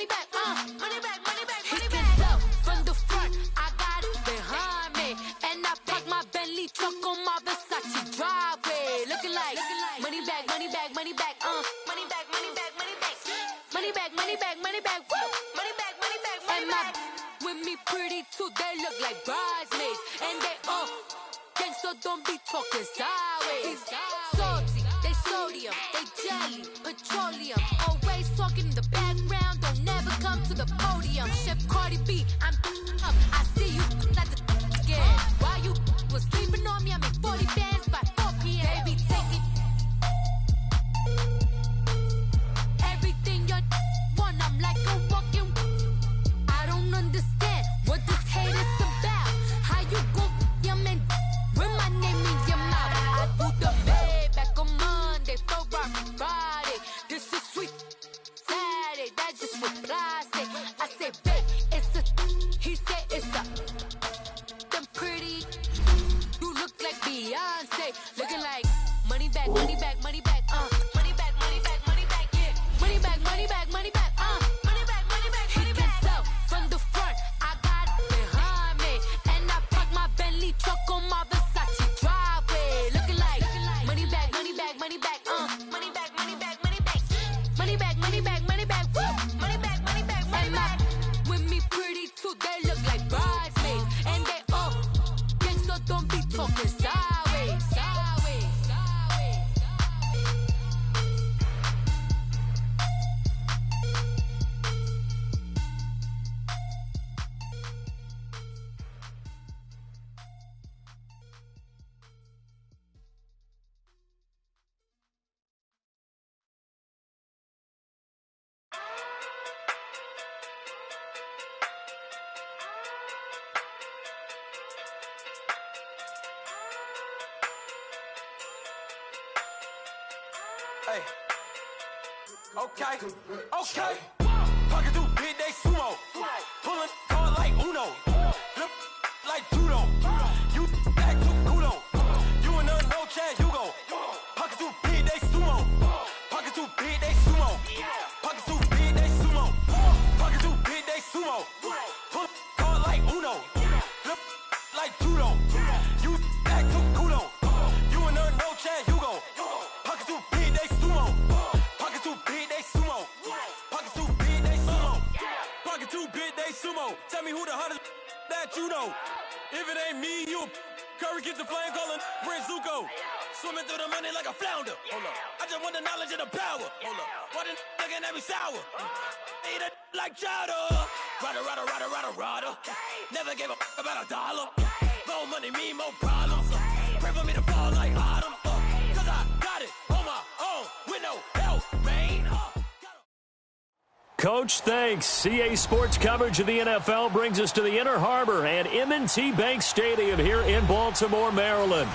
money back, money back, money back, money back. Up from the front, I got it behind me, and I park my Bentley truck on my Versace driveway, looking like money back, money back, money back, money back, money back, money back, money back, money back, money back, woo, money back, money back, money back. With me pretty too, they look like bridesmaids, and they gang, so don't be talking sideways. Salty, they sodium, they jelly, petroleum. Always talking in the background, don't never come to the podium. Chef Cardi B, I'm up. I see you at the again. While you was sleeping on me, I make 40 bands by 4 p.m. They be taking everything you want. I'm like a walking. I don't understand what this hate is about. How you go, your man? With my name in your mouth, I do the bed back on Monday, Friday. This is sweet Saturday, that's just what plastic. I say, babe, it's a, he said it's a. Them pretty, you look like Beyonce, looking like money back, money back, money back, money back, money back, money back, yeah, money back, money back, money back, money back, money back, money back. He can tell from the front, I got it behind me, and I park my Bentley truck on my Versace driveway, looking like money back, money back, money back, money back, money back, money back, money back, money back, money back, woo, money back, money back, money back. With me pretty too, they look like bridesmaids, and they gang, so don't be talking sideways, sideways, sideways. Hey, okay. Pocket too big, they sumo. Pulling card like Uno. Flip like judo. You act too kudo. You and her no chance, you go. Pocket too big, they sumo. Pocket too big, they sumo. Pocket too big, they sumo. Pocket too big, they sumo. Pull card like Uno. Flip like judo. You act too kudo. You and her no chance, you go. Pocket too big, they sumo. Pocket too big, they sumo. Pocket too big, they sumo. Pocket too big, they sumo. Tell me who the hottest that you know. If it ain't me, you Curry keeps the flame calling Prince Zuko. Swimming through the money like a flounder. Hold up. I just want the knowledge and the power. Hold up. Why the looking at me sour? Eat it like chowder. Rada. Never gave a about a dollar. More money mean more problems. Pray for me to fall like autumn. Cause I got it on my own with no help, man. Coach, thanks. CA Sports coverage of the NFL brings us to the Inner Harbor and M&T Bank Stadium here in Baltimore, Maryland.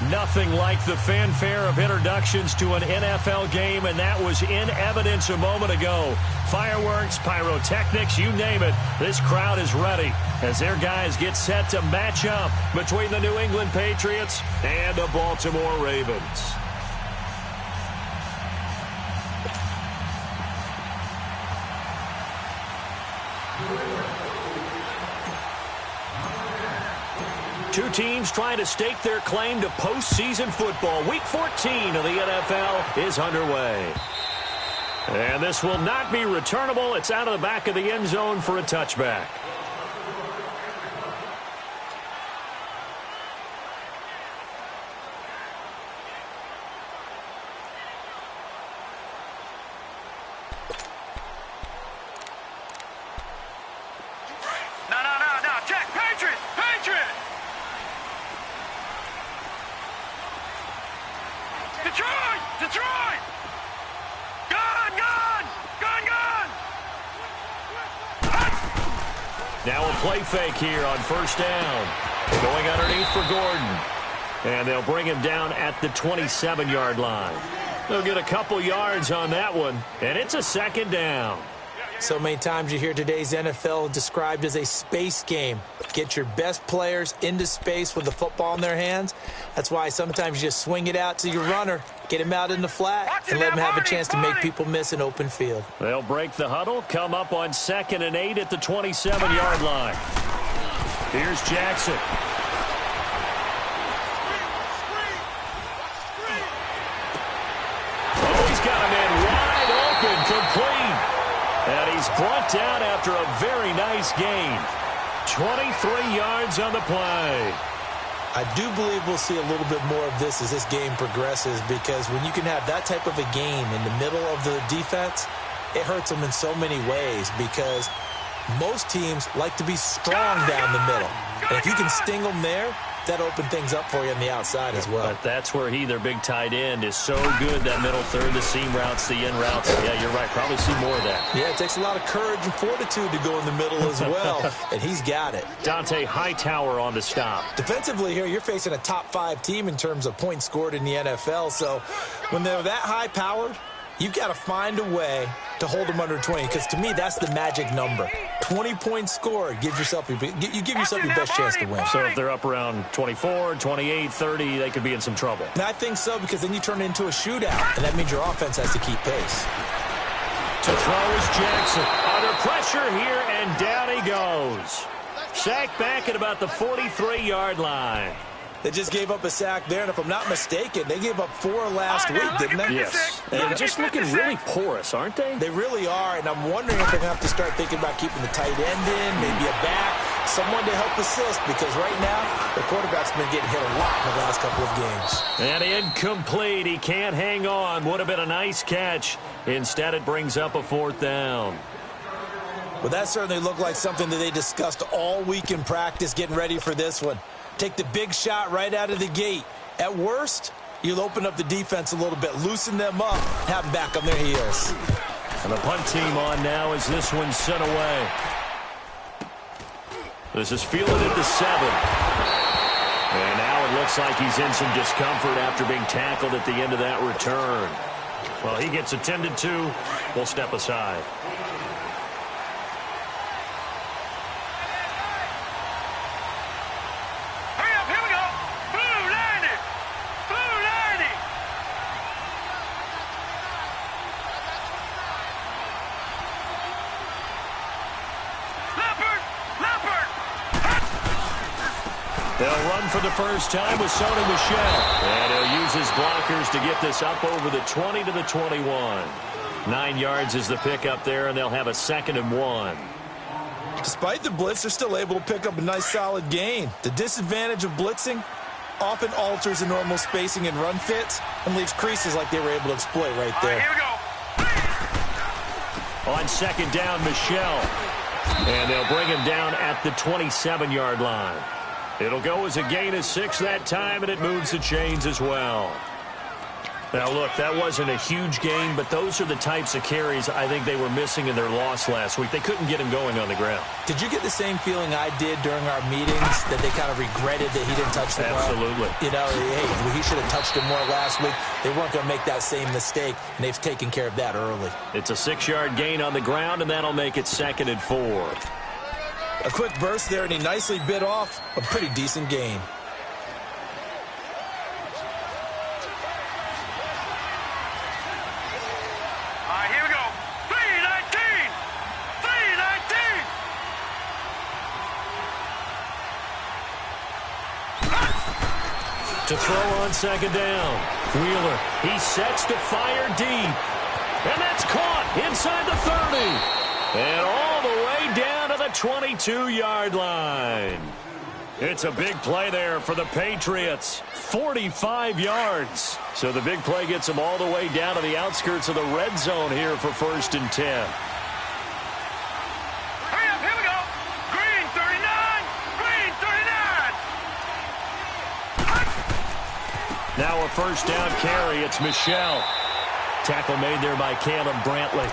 Nothing like the fanfare of introductions to an NFL game, and that was in evidence a moment ago. Fireworks, pyrotechnics, you name it. This crowd is ready as their guys get set to match up between the New England Patriots and the Baltimore Ravens. Two teams trying to stake their claim to postseason football. Week 14 of the NFL is underway. And this will not be returnable. It's out of the back of the end zone for a touchback. No. Check. Patriot. Detroit! Gun! Now a play fake here on first down. Going underneath for Gordon. And they'll bring him down at the 27-yard line. They'll get a couple yards on that one, and it's a second down. So many times you hear today's NFL described as a space game. Get your best players into space with the football in their hands. That's why sometimes you just swing it out to your runner, Get him out in the flat and let him have a chance to make people miss an open field. They'll break the huddle, come up on 2nd and 8 at the 27-yard line. Here's Jackson. Oh, he's got a man wide open, complete. And he's brought down after a very nice gain. 23 yards on the play. I do believe we'll see a little bit more of this as this game progresses, because when you can have that type of a game in the middle of the defense, it hurts them in so many ways, because most teams like to be strong down the middle. And if you can sting them there, that opens things up for you on the outside as well. But that's where their big tight end, is so good, that middle third, the seam routes, the in routes. Yeah, you're right. Probably see more of that. Yeah, it takes a lot of courage and fortitude to go in the middle as well, and he's got it. Dante Hightower on the stop. Defensively here, you're facing a top-5 team in terms of points scored in the NFL, so when they're that high-powered, you've got to find a way to hold them under 20, because to me, that's the magic number. 20 points scored, you give yourself your best chance to win. So if they're up around 24, 28, 30, they could be in some trouble. And I think so, because then you turn it into a shootout, and that means your offense has to keep pace. To throw is Jackson. Under pressure here, and down he goes. Sacked back at about the 43-yard line. They just gave up a sack there, and if I'm not mistaken, they gave up 4 last week, didn't they? Yes. They're just looking really porous, aren't they? They really are, and I'm wondering if they're going to have to start thinking about keeping the tight end in, maybe a back, someone to help assist, because right now, the quarterback's been getting hit a lot in the last couple of games. And incomplete. He can't hang on. Would have been a nice catch. Instead, it brings up a 4th down. Well, that certainly looked like something that they discussed all week in practice, getting ready for this one. Take the big shot right out of the gate. At worst, you'll open up the defense a little bit, loosen them up, have them back on their heels. And the punt team on now as this one's sent away. This is fielded at the 7. And now it looks like he's in some discomfort after being tackled at the end of that return. Well, he gets attended to. We'll step aside. They'll run for the first time with Sony Michel. And he'll use his blockers to get this up over the 20 to the 21. 9 yards is the pickup there, and they'll have a 2nd and 1. Despite the blitz, they're still able to pick up a nice, solid gain. The disadvantage of blitzing often alters the normal spacing and run fits and leaves creases like they were able to exploit right there. Here we go. On 2nd down, Michel. And they'll bring him down at the 27-yard line. It'll go as a gain of 6 that time, and it moves the chains as well. Now, look, that wasn't a huge gain, but those are the types of carries I think they were missing in their loss last week. They couldn't get him going on the ground. Did you get the same feeling I did during our meetings, that they kind of regretted that he didn't touch the ball? Absolutely. You know, hey, he should have touched him more last week. They weren't going to make that same mistake, and they've taken care of that early. It's a 6-yard gain on the ground, and that'll make it 2nd and 4. A quick burst there, and he nicely bit off a pretty decent gain. Here we go. 319. 319. To throw on 2nd down. Wheeler, he sets to fire deep. And that's caught inside the 30. And all the way down to the 22-yard line. It's a big play there for the Patriots. 45 yards. So the big play gets them all the way down to the outskirts of the red zone here for 1st and 10. Hurry up, here we go. Green 39. Green 39. Now a 1st down carry. It's Michel. Tackle made there by Caleb Brantley.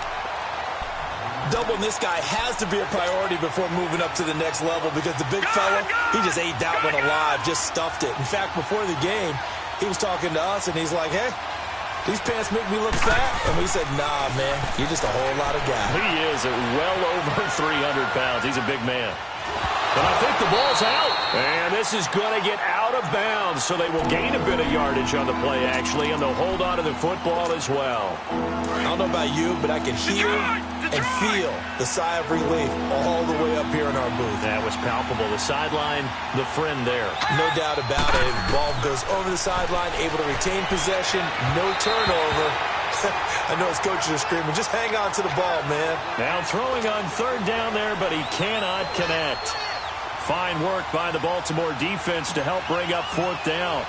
Doubling this guy has to be a priority before moving up to the next level, because the big fella, he just ate that one alive, just stuffed it. In fact, before the game, he was talking to us, and he's like, hey, these pants make me look fat. And we said, nah, man, you're just a whole lot of guy. He is at well over 300 pounds. He's a big man. And I think the ball's out. And this is going to get out of bounds, so they will gain a bit of yardage on the play, actually, and they'll hold on to the football as well. I don't know about you, but I can hear and feel the sigh of relief all the way up here in our booth. That was palpable. The sideline, the friend there. No doubt about it. The ball goes over the sideline, able to retain possession, no turnover. I know his coaches are screaming, just hang on to the ball, man. Now throwing on third down there, but he cannot connect. Fine work by the Baltimore defense to help bring up fourth down.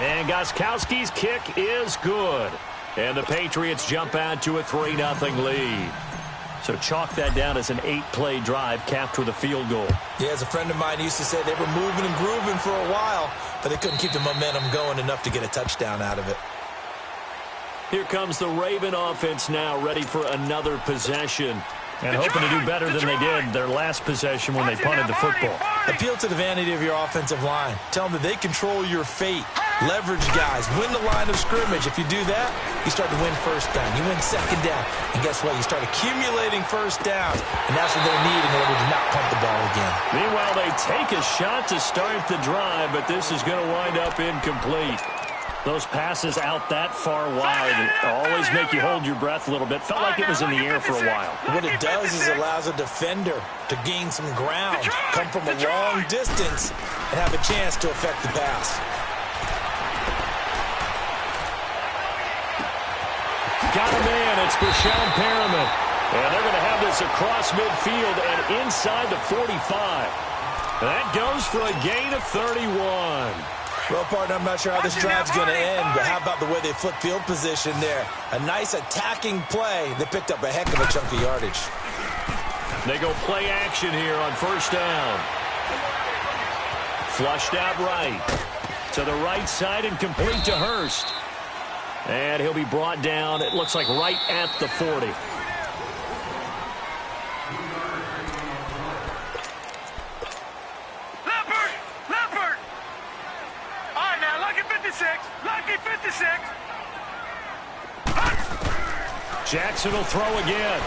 And Gostkowski's kick is good. And the Patriots jump out to a 3-0 lead. So chalk that down as an 8-play drive capped with a field goal. Yeah, as a friend of mine used to say, they were moving and grooving for a while, but they couldn't keep the momentum going enough to get a touchdown out of it. Here comes the Raven offense now, ready for another possession. And hoping to do better than they did their last possession when they punted the football. Appeal to the vanity of your offensive line. Tell them that they control your fate. Leverage guys. Win the line of scrimmage. If you do that, you start to win first down. You win second down. And guess what? You start accumulating first downs. And that's what they need in order to not punt the ball again. Meanwhile, they take a shot to start the drive, but this is going to wind up incomplete. Those passes out that far wide always make you hold your breath a little bit. Felt like it was in the air for a while. What it does is it allows a defender to gain some ground, come from a long distance, and have a chance to affect the pass. Got a man. It's Brashad Perriman. And they're going to have this across midfield and inside the 45. That goes for a gain of 31. Well, partner, I'm not sure how this drive's going to end, but how about the way they flip field position there? A nice attacking play. They picked up a heck of a chunk of yardage. They go play action here on first down. Flushed out right. To the right side and complete to Hurst. And he'll be brought down, it looks like right at the 40. Jackson will throw again.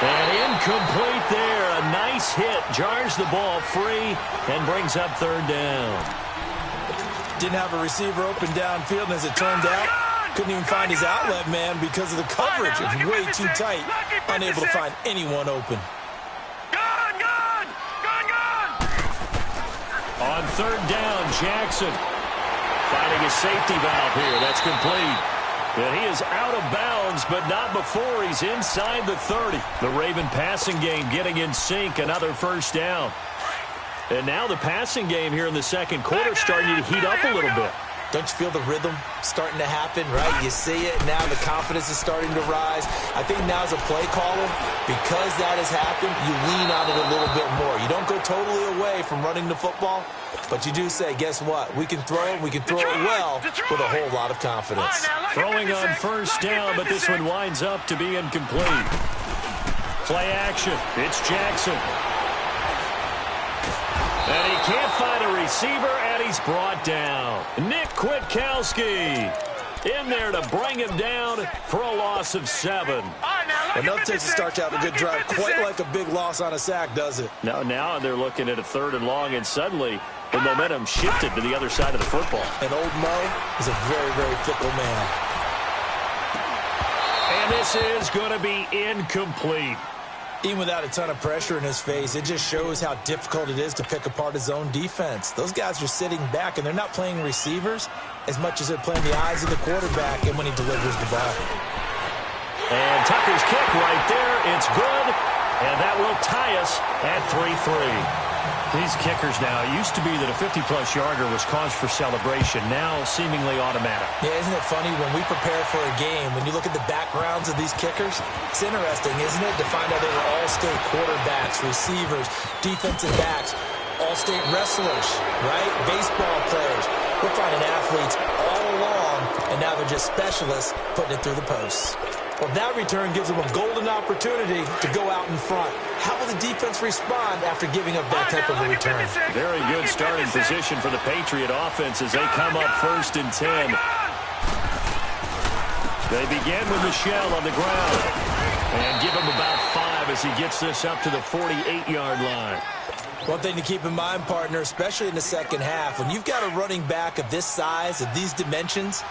And incomplete there. A nice hit. Jars the ball free and brings up third down. Didn't have a receiver open downfield, and as it turned out, couldn't even find his outlet man because of the coverage. It was way too tight. Unable to find anyone open. On third down, Jackson finding a safety valve here. That's complete. And he is out of bounds, but not before he's inside the 30. The Raven passing game getting in sync. Another first down. And now the passing game here in the second quarter starting to heat up a little bit. Don't you feel the rhythm starting to happen, right? You see it, now the confidence is starting to rise. I think now as a play caller, because that has happened, you lean on it a little bit more. You don't go totally away from running the football, but you do say, guess what? We can throw it, we can throw it well with a whole lot of confidence. Throwing on first down, but this one winds up to be incomplete. Play action. It's Jackson. And he can't find a receiver, and he's brought down. Nick Kwiatkowski in there to bring him down for a loss of 7. Another takes a start to have a good drive. Quite like a big loss on a sack, does it? Now they're looking at a third and long, and suddenly the momentum shifted to the other side of the football. And old Mo is a very, very fickle man. And this is going to be incomplete. Even without a ton of pressure in his face, it just shows how difficult it is to pick apart his own defense. Those guys are sitting back, and they're not playing receivers as much as they're playing the eyes of the quarterback and when he delivers the ball. And Tucker's kick right there. It's good, and that will tie us at 3-3. These kickers now, it used to be that a 50-plus yarder was cause for celebration, now seemingly automatic. Yeah, isn't it funny when we prepare for a game, when you look at the backgrounds of these kickers, it's interesting, isn't it, to find out they were all-state quarterbacks, receivers, defensive backs, all-state wrestlers, right? Baseball players. We're finding athletes all along, and now they're just specialists putting it through the posts. Well, that return gives them a golden opportunity to go out in front. How will the defense respond after giving up that type of a return? Very good starting position for the Patriot offense as they come up 1st and 10. They begin with Michel on the ground. And give him about 5 as he gets this up to the 48-yard line. One thing to keep in mind, partner, especially in the second half, when you've got a running back of this size, of these dimensions,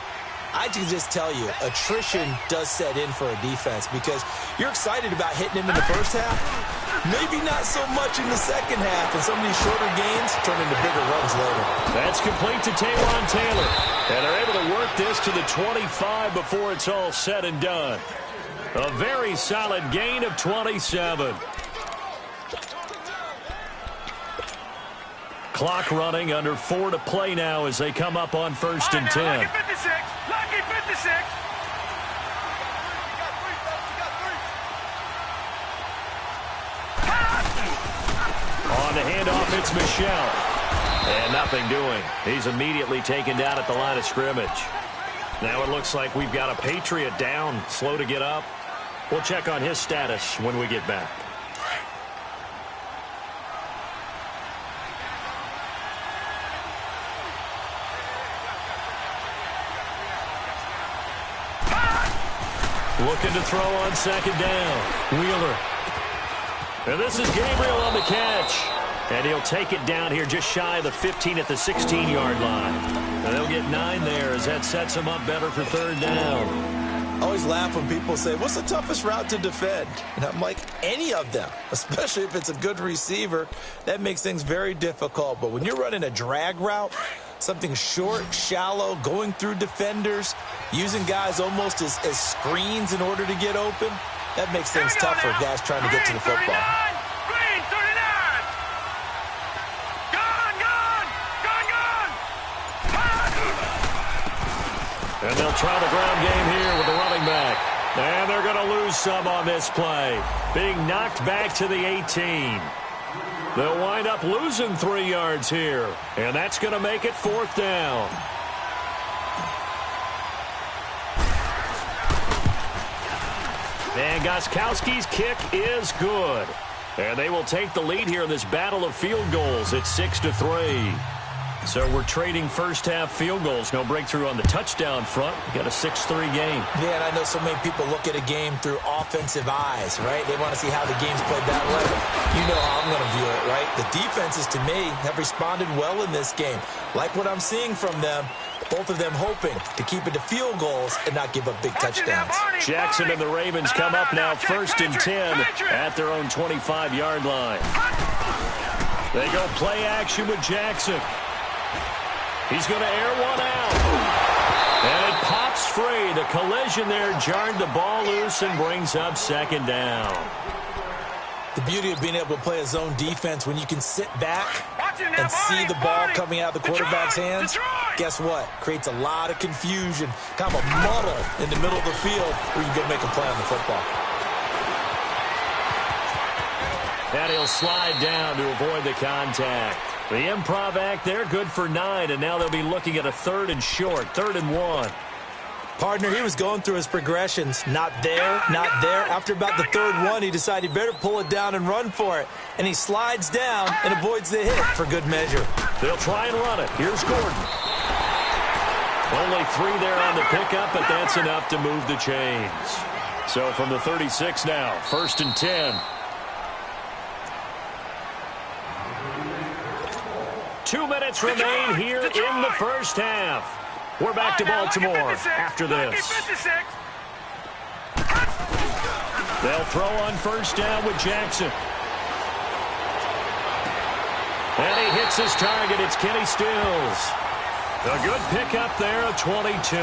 I can just tell you, attrition does set in for a defense because you're excited about hitting him in the first half. Maybe not so much in the second half, and some of these shorter gains turn into bigger runs later. That's complete to Taywan Taylor. And they're able to work this to the 25 before it's all said and done. A very solid gain of 27. Clock running, under 4 to play now as they come up on 1st and 10. Lucky 56. Lucky 56. On the handoff, it's Michel. And nothing doing. He's immediately taken down at the line of scrimmage. Now it looks like we've got a Patriot down, slow to get up. We'll check on his status when we get back. Looking to throw on 2nd down. Wheeler. And this is Gabriel on the catch. And he'll take it down here just shy of the 15 at the 16-yard line. And they'll get 9 there as that sets him up better for 3rd down. I always laugh when people say, what's the toughest route to defend? And I'm like, any of them, especially if it's a good receiver. That makes things very difficult. But when you're running a drag route, something short, shallow, going through defenders, using guys almost as screens in order to get open, that makes things tough for guys trying to get to the football. Green 39. And they'll try the ground game here with the running back. And they're going to lose some on this play. Being knocked back to the 18. They'll wind up losing 3 yards here. And that's going to make it 4th down. And Gostkowski's kick is good. And they will take the lead here in this battle of field goals at 6-3. So we're trading first-half field goals. No breakthrough on the touchdown front. We got a 6-3 game. Yeah, and I know so many people look at a game through offensive eyes, right? They want to see how the game's played that way. You know how I'm going to view it, right? The defenses, to me, have responded well in this game. Like what I'm seeing from them, both of them hoping to keep it to field goals and not give up big touchdowns. Jackson and the Ravens come up now 1st and 10 at their own 25-yard line. They go play action with Jackson. He's going to air one out. And it pops free. The collision there jarred the ball loose and brings up 2nd down. The beauty of being able to play a zone defense when you can sit back and see the ball coming out of the quarterback's hands, guess what? Creates a lot of confusion, kind of a muddle in the middle of the field where you can go make a play on the football. And he'll slide down to avoid the contact. The improv act there, good for 9, and now they'll be looking at a 3rd and short, 3rd and 1. Partner, he was going through his progressions. Not there, not there. After about the 3rd one, he decided he better pull it down and run for it. And he slides down and avoids the hit for good measure. They'll try and run it. Here's Gordon. Only 3 there on the pickup, but that's enough to move the chains. So from the 36 now, 1st and 10. 2 minutes remain here in the first half. We're back to Baltimore after this. They'll throw on 1st down with Jackson. And he hits his target. It's Kenny Stills. A good pickup there of 22.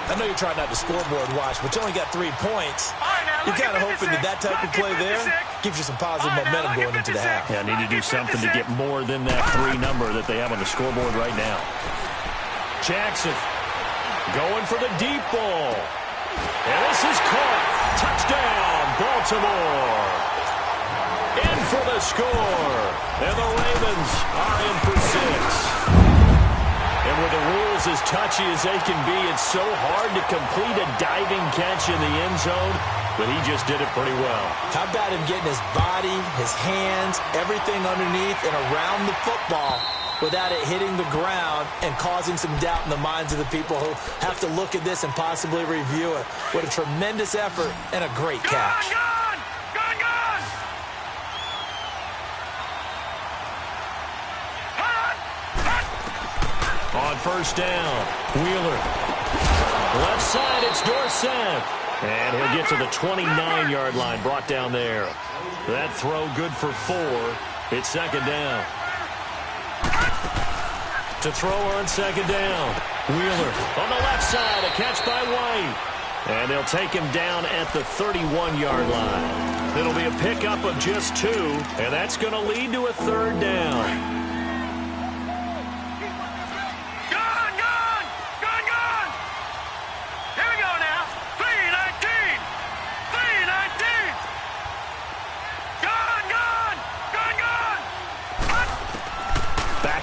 I know you're trying not to scoreboard watch, but you only got 3 points. You're kind of hoping that type of play there gives you some positive momentum going into the half. Yeah, need to do something to get more than that 3 number that they have on the scoreboard right now. Jackson going for the deep ball. And this is caught. Touchdown, Baltimore. In for the score. And the Ravens are in for 6. And with the rules as touchy as they can be, it's so hard to complete a diving catch in the end zone, but he just did it pretty well. How about him getting his body, his hands, everything underneath and around the football without it hitting the ground and causing some doubt in the minds of the people who have to look at this and possibly review it. What a tremendous effort and a great catch. On first down, Wheeler. Left side, it's Dorsett. And he'll get to the 29-yard line, brought down there. That throw good for 4. It's second down. To throw on second down, Wheeler on the left side, a catch by White. And they'll take him down at the 31-yard line. It'll be a pickup of just 2, and that's going to lead to a third down.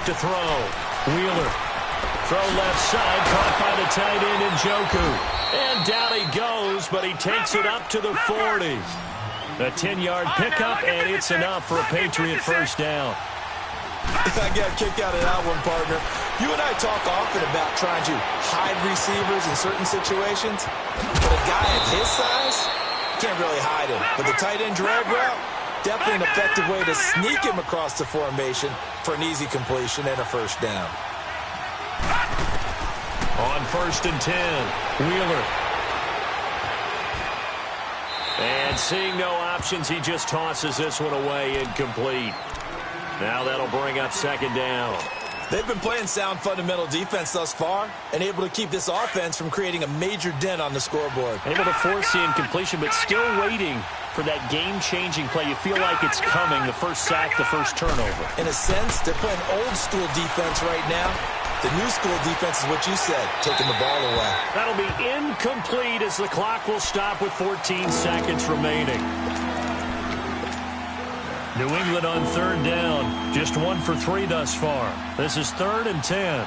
To throw. Wheeler. Throw left side. Caught by the tight end Njoku. And down he goes, but he takes it up to the 40. A 10-yard pickup, and it's enough for a Patriot first down. I got a kick out of that one, partner. You and I talk often about trying to hide receivers in certain situations. But a guy of his size, can't really hide him. But the tight end drag route, definitely an effective way to sneak him across the formation for an easy completion and a first down. On first and 10, Wheeler. And seeing no options, he just tosses this one away, incomplete. Now that'll bring up second down. They've been playing sound fundamental defense thus far and able to keep this offense from creating a major dent on the scoreboard. Able to force the incompletion, but still waiting for that game-changing play. You feel like it's coming, the first sack, the first turnover. In a sense, they're playing old-school defense right now. The new-school defense is what you said, taking the ball away. That'll be incomplete as the clock will stop with 14 seconds remaining. New England on third down. Just 1 for 3 thus far. This is 3rd and 10.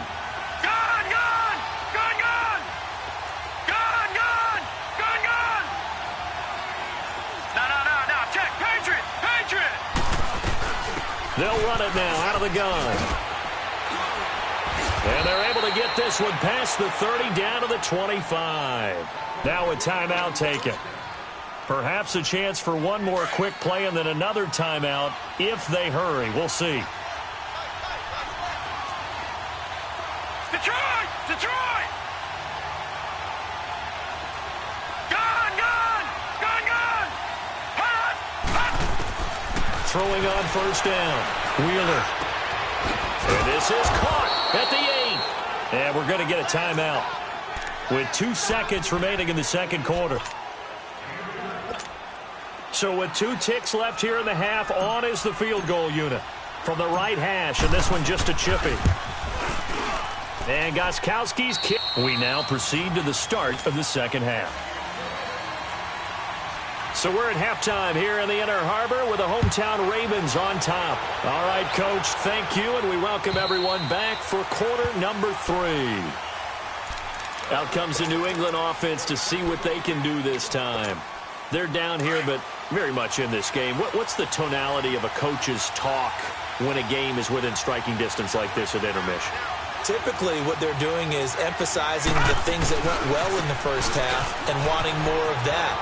They'll run it now out of the gun. And they're able to get this one past the 30 down to the 25. Now a timeout taken. Perhaps a chance for one more quick play and then another timeout if they hurry. We'll see. Detroit! Detroit! Gun! Gun! Gun! Gun! Hot! Hot! Throwing on first down. Wheeler. And this is caught at the 8. And we're going to get a timeout with 2 seconds remaining in the second quarter. So with 2 ticks left here in the half, on is the field goal unit from the right hash, and this one just a chippy. And Gostkowski's kick. We now proceed to the start of the second half. So we're at halftime here in the Inner Harbor with the hometown Ravens on top. All right, Coach, thank you, and we welcome everyone back for quarter number 3. Out comes the New England offense to see what they can do this time. They're down here, but very much in this game. What's the tonality of a coach's talk when a game is within striking distance like this at intermission? Typically, what they're doing is emphasizing the things that went well in the first half and wanting more of that.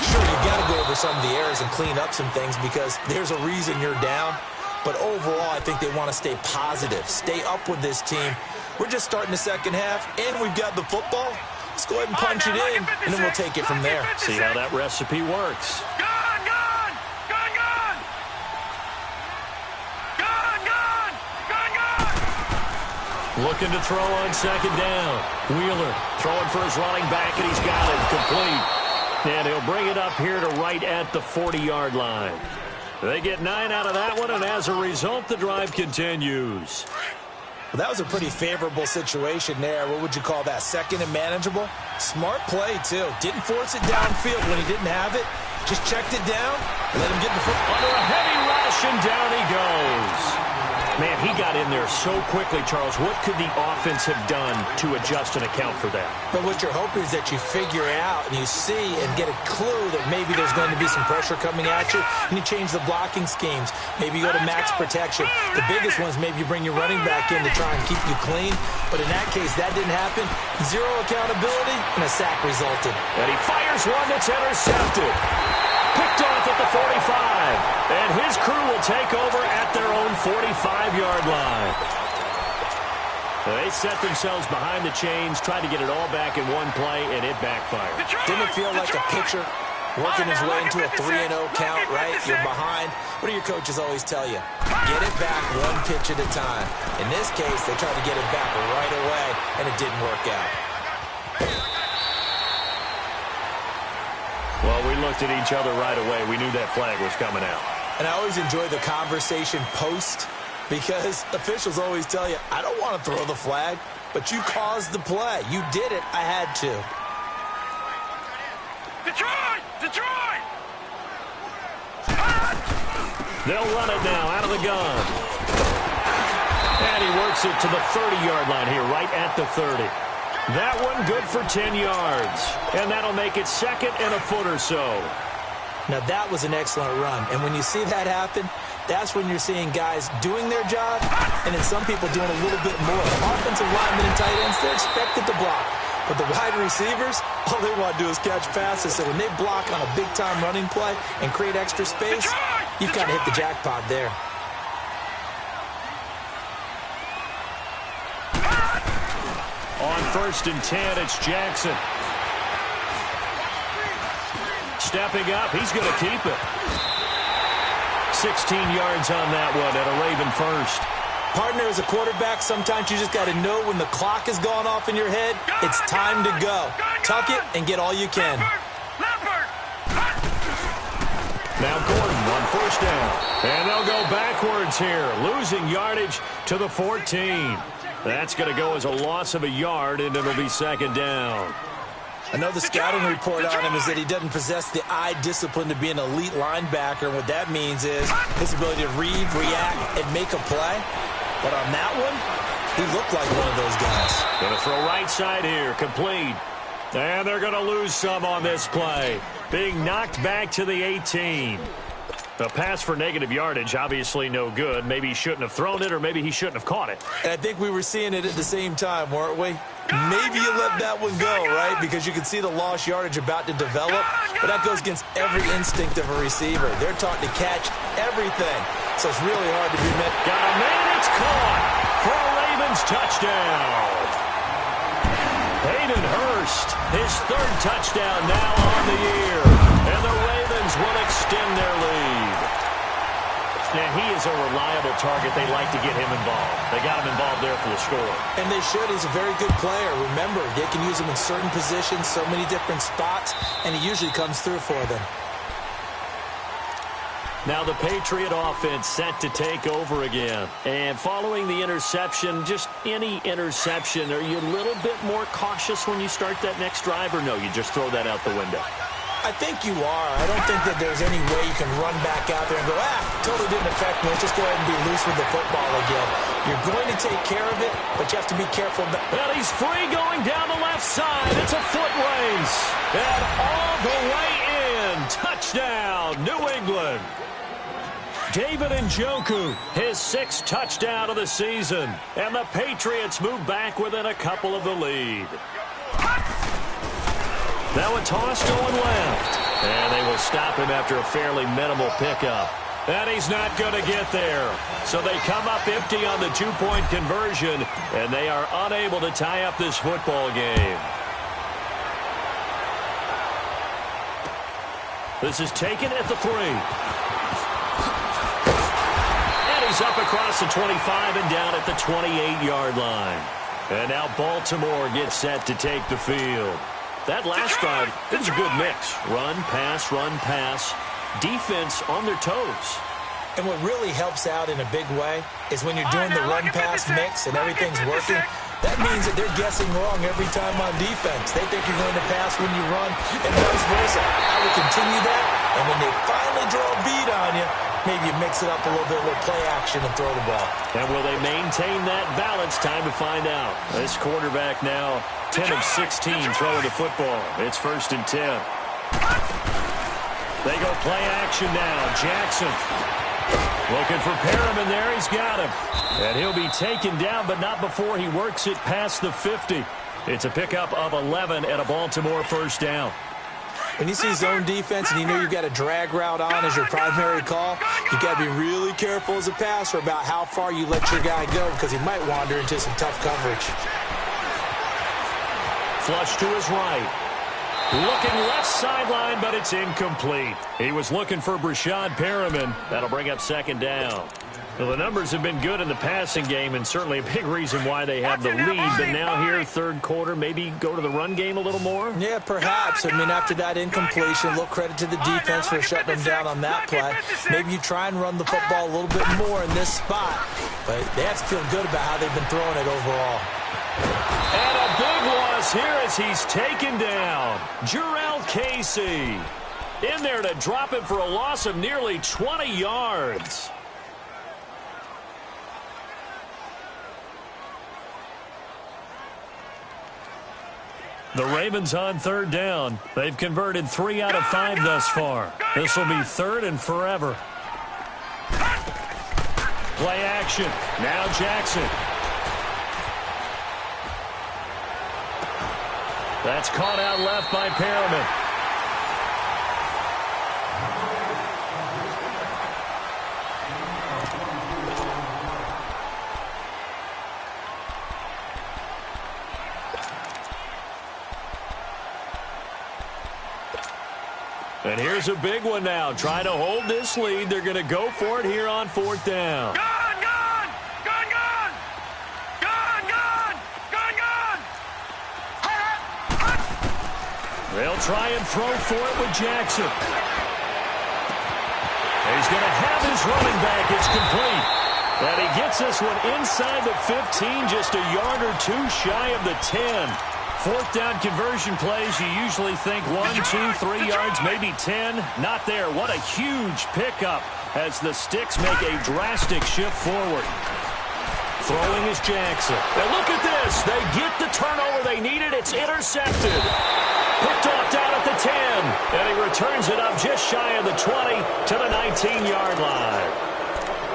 Sure, you've got to go over some of the errors and clean up some things because there's a reason you're down. But overall, I think they want to stay positive, stay up with this team. We're just starting the second half, and we've got the football. Let's go ahead and punch it in, and then we'll take it from there. See how that recipe works. Gun! Gun! Gun! Gun! Gun! Gun! Gun! Gun! Looking to throw on second down. Wheeler throwing for his running back, and he's got it complete. And he'll bring it up here to right at the 40-yard line. They get 9 out of that one, and as a result, the drive continues. Well, that was a pretty favorable situation there. What would you call that? Second and manageable? Smart play, too. Didn't force it downfield when he didn't have it. Just checked it down and let him get the football. Under a heavy rush, and down he goes. Man, he got in there so quickly, Charles. What could the offense have done to adjust and account for that? But what you're hoping is that you figure out and you see and get a clue that maybe there's going to be some pressure coming at you, and you change the blocking schemes. Maybe you go to max protection. The biggest one is maybe you bring your running back in to try and keep you clean. But in that case, that didn't happen. Zero accountability, and a sack resulted. And he fires one that's intercepted. Picked off at the 45. And his crew will take over at their own 45-yard line. They set themselves behind the chains, tried to get it all back in one play, and it backfired. Didn't it feel like a pitcher working his way into a 3-0 count, right? You're behind. What do your coaches always tell you? Get it back one pitch at a time. In this case, they tried to get it back right away, and it didn't work out. Well, we looked at each other right away. We knew that flag was coming out. And I always enjoy the conversation post because officials always tell you, I don't want to throw the flag, but you caused the play. You did it. I had to. Detroit! Detroit! They'll run it now out of the gun. And he works it to the 30-yard line here, right at the 30. That one good for 10 yards. And that'll make it second and a foot or so. Now, that was an excellent run. And when you see that happen, that's when you're seeing guys doing their job and then some people doing a little bit more. Offensive linemen and tight ends, they're expected to block. But the wide receivers, all they want to do is catch passes. So when they block on a big-time running play and create extra space, you've kind of hit the jackpot there. On 1st and 10, it's Jackson. Stepping up, he's going to keep it. 16 yards on that one and a Raven first. Partner, as a quarterback, sometimes you just got to know when the clock has gone off in your head, it's time to go. Tuck it and get all you can. Now Gordon on 1st down. And they'll go backwards here, losing yardage to the 14. That's going to go as a loss of a yard, and it'll be 2nd down. I know the scouting report on him is that he doesn't possess the eye discipline to be an elite linebacker. And what that means is his ability to read, react, and make a play. But on that one, he looked like one of those guys. Going to throw right side here, complete. And they're going to lose some on this play. Being knocked back to the 18. The pass for negative yardage, obviously no good. Maybe he shouldn't have thrown it, or maybe he shouldn't have caught it. And I think we were seeing it at the same time, weren't we? Maybe you let that one go, right? Because you can see the lost yardage about to develop. But that goes against every instinct of a receiver. They're taught to catch everything. So it's really hard to be met. Got a man, it's caught for a Ravens touchdown. Hayden Hurst, his 3rd touchdown now on the year. And the Ravens will extend their lead. Now, he is a reliable target. They like to get him involved. They got him involved there for the score. And they should. He's a very good player. Remember, they can use him in certain positions, so many different spots, and he usually comes through for them. Now the Patriot offense set to take over again. And following the interception, just any interception, are you a little bit more cautious when you start that next drive, or no, you just throw that out the window? I think you are. I don't think that there's any way you can run back out there and go, totally didn't affect me. Let's just go ahead and be loose with the football again. You're going to take care of it, but you have to be careful. Well, he's free going down the left side. It's a foot race. And all the way in. Touchdown, New England. David Njoku, his 6th touchdown of the season. And the Patriots move back within a couple of the lead. Now a toss going left. And they will stop him after a fairly minimal pickup. And he's not going to get there. So they come up empty on the 2-point conversion. And they are unable to tie up this football game. This is taken at the 3. And he's up across the 25 and down at the 28-yard line. And now Baltimore gets set to take the field. That last drive, it was a good mix. Run, pass, defense on their toes. And what really helps out in a big way is when you're doing the run-pass mix and everything's working, that means that they're guessing wrong every time on defense. They think you're going to pass when you run and vice versa. I will continue that, and when they finally finally draw a bead on you, maybe you mix it up a little bit with play action and throw the ball. And will they maintain that balance? Time to find out. This quarterback now 10 of 16 throwing the football. It's 1st and 10. They go play action now. Jackson looking for Perriman there. He's got him. And he'll be taken down, but not before he works it past the 50. It's a pickup of 11 and a Baltimore 1st down. When you see zone defense and you know you've got a drag route on as your primary call, you got to be really careful as a passer about how far you let your guy go because he might wander into some tough coverage. Flush to his right. Looking left sideline, but it's incomplete. He was looking for Brashad Perriman. That'll bring up 2nd down. Well, the numbers have been good in the passing game, and certainly a big reason why they have the lead. But now here, 3rd quarter, maybe go to the run game a little more? Yeah, perhaps. I mean, after that incompletion, a little credit to the defense for shutting them down on that play. Maybe you try and run the football a little bit more in this spot. But they have to feel good about how they've been throwing it overall. And a big loss here as he's taken down. Jarrell Casey in there to drop him for a loss of nearly 20 yards. The Ravens on 3rd down. They've converted 3 out of 5 thus far. This will be 3rd and forever. Play action. Now Jackson. That's caught out left by Perriman. And here's a big one now. Trying to hold this lead. They're going to go for it here on 4th down. Gone, gone! Gone, gone! Gone, gone! Gone, gone! They'll try and throw for it with Jackson. He's going to have his running back. It's complete. And he gets this one inside the 15, just a yard or 2 shy of the 10. 4th down conversion plays, you usually think 1, 2, 3 yards, maybe 10. Not there. What a huge pickup as the Sticks make a drastic shift forward. Throwing is Jackson. And look at this. They get the turnover they needed. It's intercepted. Picked off down at the 10. And he returns it up just shy of the 20 to the 19-yard line.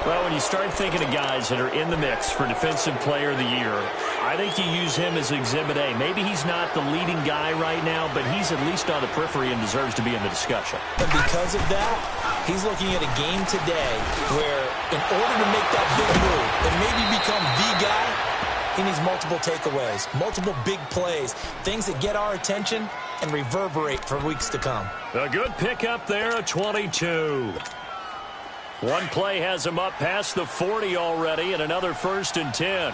Well, when you start thinking of guys that are in the mix for Defensive Player of the Year, I think you use him as Exhibit A. Maybe he's not the leading guy right now, but he's at least on the periphery and deserves to be in the discussion. And because of that, he's looking at a game today where in order to make that big move and maybe become the guy, he needs multiple takeaways, multiple big plays, things that get our attention and reverberate for weeks to come. A good pickup there, a 22. One play has him up past the 40 already, and another 1st and 10.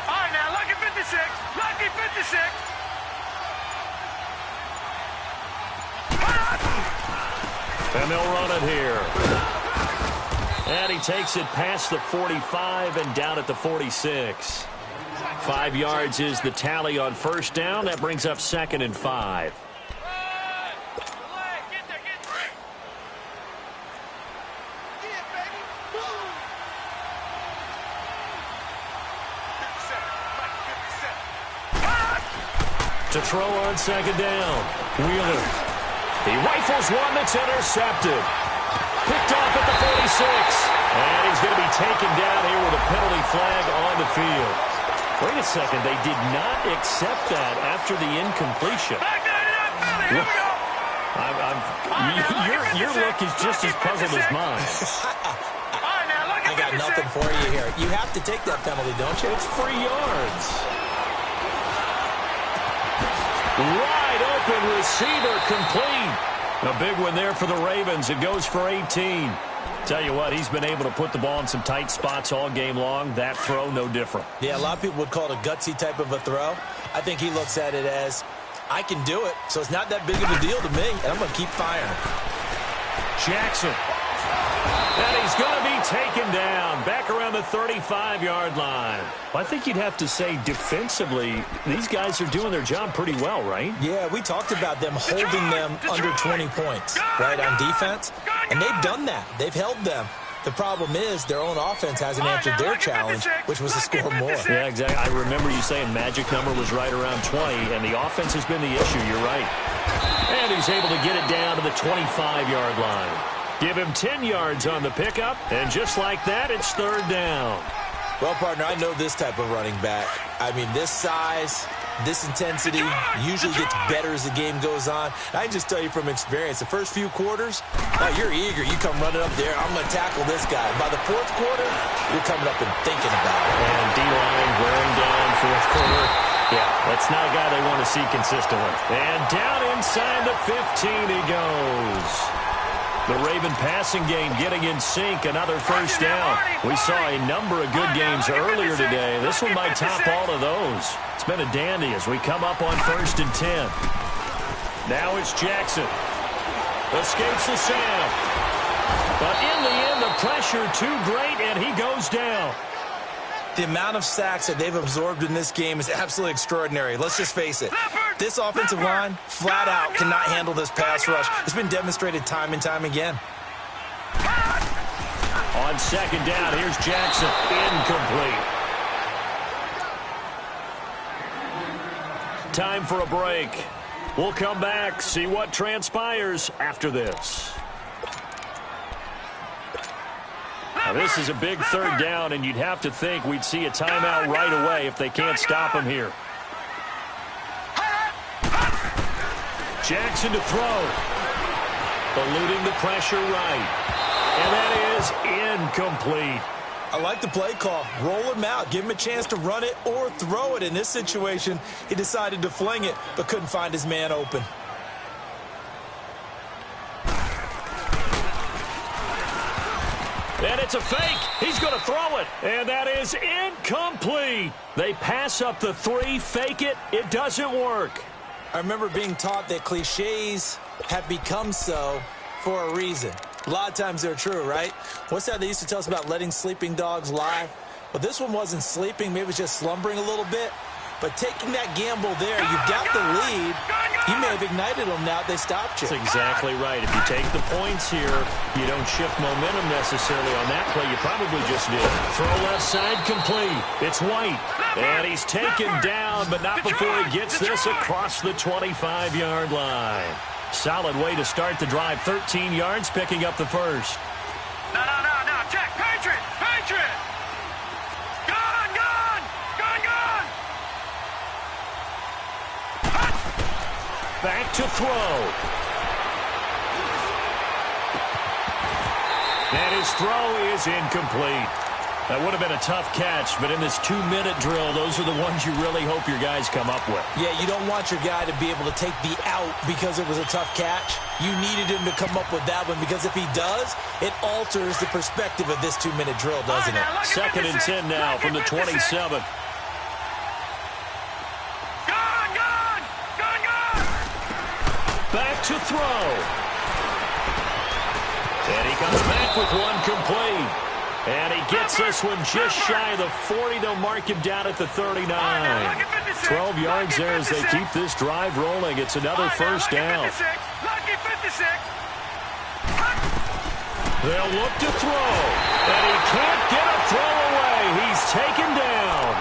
All right, now, lucky 56. Lucky 56. And they'll run it here. And he takes it past the 45 and down at the 46. 5 yards is the tally on 1st down. That brings up 2nd and 5. To throw on 2nd down. Wheeler. He rifles one that's intercepted. Picked off at the 46. And he's going to be taken down here with a penalty flag on the field. Wait a second. They did not accept that after the incompletion. Your look is just as puzzled as mine. I got nothing for you here. You have to take that penalty, don't you? It's 3 yards. Wide open receiver complete. A big one there for the Ravens. It goes for 18. Tell you what, he's been able to put the ball in some tight spots all game long. That throw, no different. Yeah, a lot of people would call it a gutsy type of a throw. I think he looks at it as, I can do it, so it's not that big of a deal to me, and I'm going to keep firing. Jackson And he's going to be taken down back around the 35-yard line. I think you'd have to say defensively, these guys are doing their job pretty well, right? Yeah, we talked about them holding them under 20 points, right, on defense. And they've done that. They've held them. The problem is their own offense hasn't answered their challenge, which was to score more. Yeah, exactly. I remember you saying magic number was right around 20, and the offense has been the issue. You're right. And he's able to get it down to the 25-yard line. Give him 10 yards on the pickup, and just like that, it's third down. Well, partner, I know this type of running back. I mean, this size, this intensity usually gets better as the game goes on. I can just tell you from experience, the first few quarters, you're eager. You come running up there, I'm going to tackle this guy. By the fourth quarter, you're coming up and thinking about it. And D-line wearing down fourth quarter. Yeah, that's not a guy they want to see consistently. And down inside the 15 he goes. The Raven passing game getting in sync, another first down. We saw a number of good games earlier today. This one might top all of those. It's been a dandy as we come up on 1st and 10. Now it's Jackson. Escapes the sack. But in the end, the pressure too great, and he goes down. The amount of sacks that they've absorbed in this game is absolutely extraordinary. Let's just face it. This offensive line, flat out, cannot handle this pass rush. It's been demonstrated time and time again. On second down, here's Jackson. Incomplete. Time for a break. We'll come back, see what transpires after this. Now, this is a big third down, and you'd have to think we'd see a timeout right away if they can't stop him here. Jackson to throw. Eluding the pressure right. And that is incomplete. I like the play call. Roll him out. Give him a chance to run it or throw it. In this situation, he decided to fling it, but couldn't find his man open. And it's a fake. He's going to throw it. And that is incomplete. They pass up the 3, fake it. It doesn't work. I remember being taught that cliches have become so for a reason. A lot of times they're true, right? What's that they used to tell us about letting sleeping dogs lie? Well, this one wasn't sleeping. Maybe it was just slumbering a little bit. But taking that gamble there, you've got the lead. You may have ignited them now they stopped you. That's exactly right. If you take the points here, you don't shift momentum necessarily on that play. You probably just did. Throw left side complete. It's White. And he's taken down, but not before he gets this across the 25-yard line. Solid way to start the drive. 13 yards, picking up the first. No. Check. Patriot. Back to throw. And his throw is incomplete. That would have been a tough catch, but in this 2-minute drill, those are the ones you really hope your guys come up with. Yeah, you don't want your guy to be able to take the out because it was a tough catch. You needed him to come up with that one because if he does, it alters the perspective of this 2-minute drill, doesn't it? 2nd and 10 now from the 27. Back to throw. And he comes back with one complete. And he gets this one just shy of the 40. They'll mark him down at the 39. 12 yards there as they keep this drive rolling. It's another first down. They'll look to throw. And he can't get a throw away. He's taken down.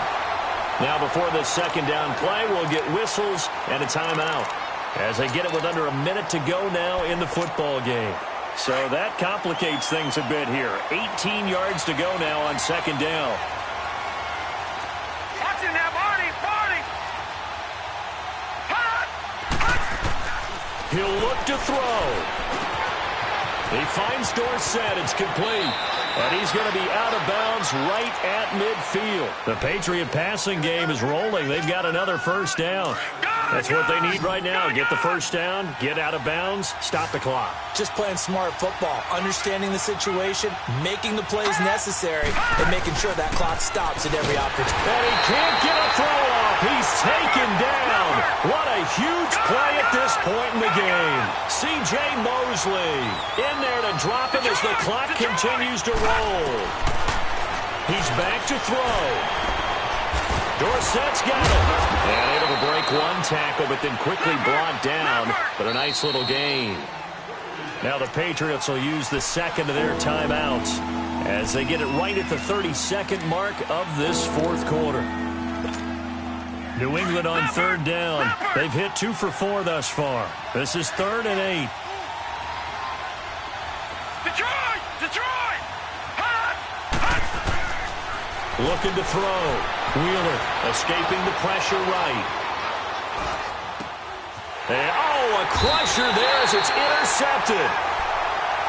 Now before this second down play, we'll get whistles and a timeout, as they get it with under a minute to go now in the football game. So that complicates things a bit here. 18 yards to go now on second down. Watch it now, Barney. He'll look to throw. He finds Dorsett. It's complete. And he's going to be out of bounds right at midfield. The Patriot passing game is rolling. They've got another first down. That's what they need right now. Get the first down, get out of bounds, stop the clock. Just playing smart football, understanding the situation, making the plays necessary, and making sure that clock stops at every opportunity. And he can't get a throw off. He's taken down. What a huge play at this point in the game. C.J. Mosley in there to drop him as the clock continues to roll. He's back to throw. Dorsett's got it. And able to break one tackle, but then quickly brought down. But a nice little gain. Now the Patriots will use the second of their timeouts as they get it right at the 32nd mark of this fourth quarter. New England on third down. They've hit 2 for 4 thus far. This is 3rd and 8. Detroit! Looking to throw. Wheeler escaping the pressure right. And, a crusher there as it's intercepted.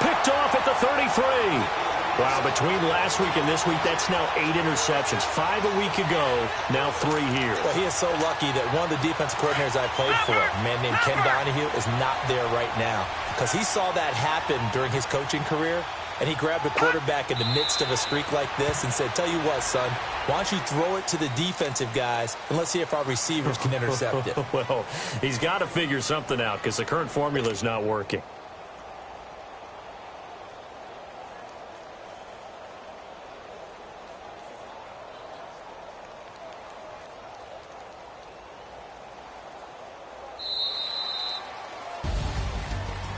Picked off at the 33. Wow, between last week and this week, that's now 8 interceptions. 5 a week ago, now 3 here. Well, he is so lucky that one of the defensive coordinators I played for, a man named Ken Donahue, is not there right now. Because he saw that happen during his coaching career, and he grabbed a quarterback in the midst of a streak like this and said, tell you what, son, why don't you throw it to the defensive guys, and let's see if our receivers can intercept it. Well, he's got to figure something out because the current formula is not working.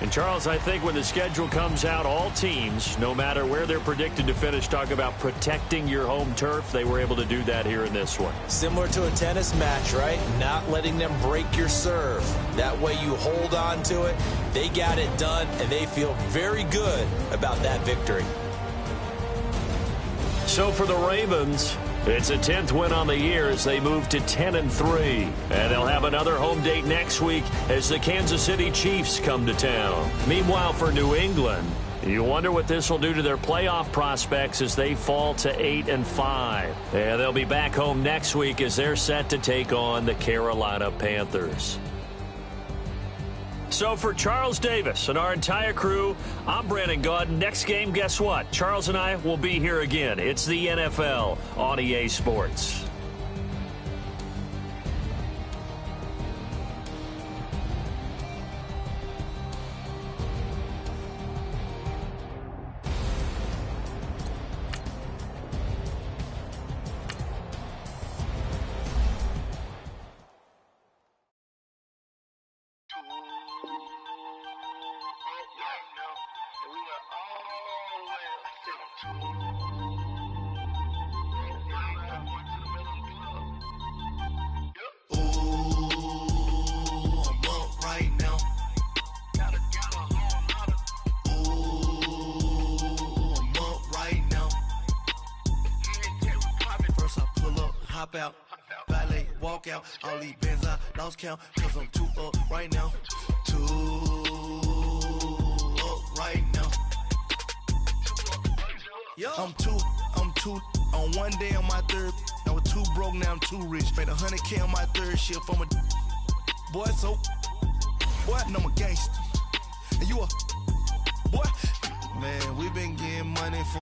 And, Charles, I think when the schedule comes out, all teams, no matter where they're predicted to finish, talk about protecting your home turf. They were able to do that here in this one. Similar to a tennis match, right? Not letting them break your serve. That way you hold on to it. They got it done, and they feel very good about that victory. So for the Ravens, it's a 10th win on the year as they move to 10-3. And they'll have another home date next week as the Kansas City Chiefs come to town. Meanwhile, for New England, you wonder what this will do to their playoff prospects as they fall to 8-5. And they'll be back home next week as they're set to take on the Carolina Panthers. So for Charles Davis and our entire crew, I'm Brandon Gaudin. Next game, guess what? Charles and I will be here again. It's the NFL on EA Sports. Out, valet, walk out, all these bands I lost count, cause I'm too up right now, too up right now. I'm too, on one day on my third, I was too broke, now I'm too rich, made 100K on my third shift from a boy, so, boy, and I'm a gangster, and you a, boy, man, we been getting money for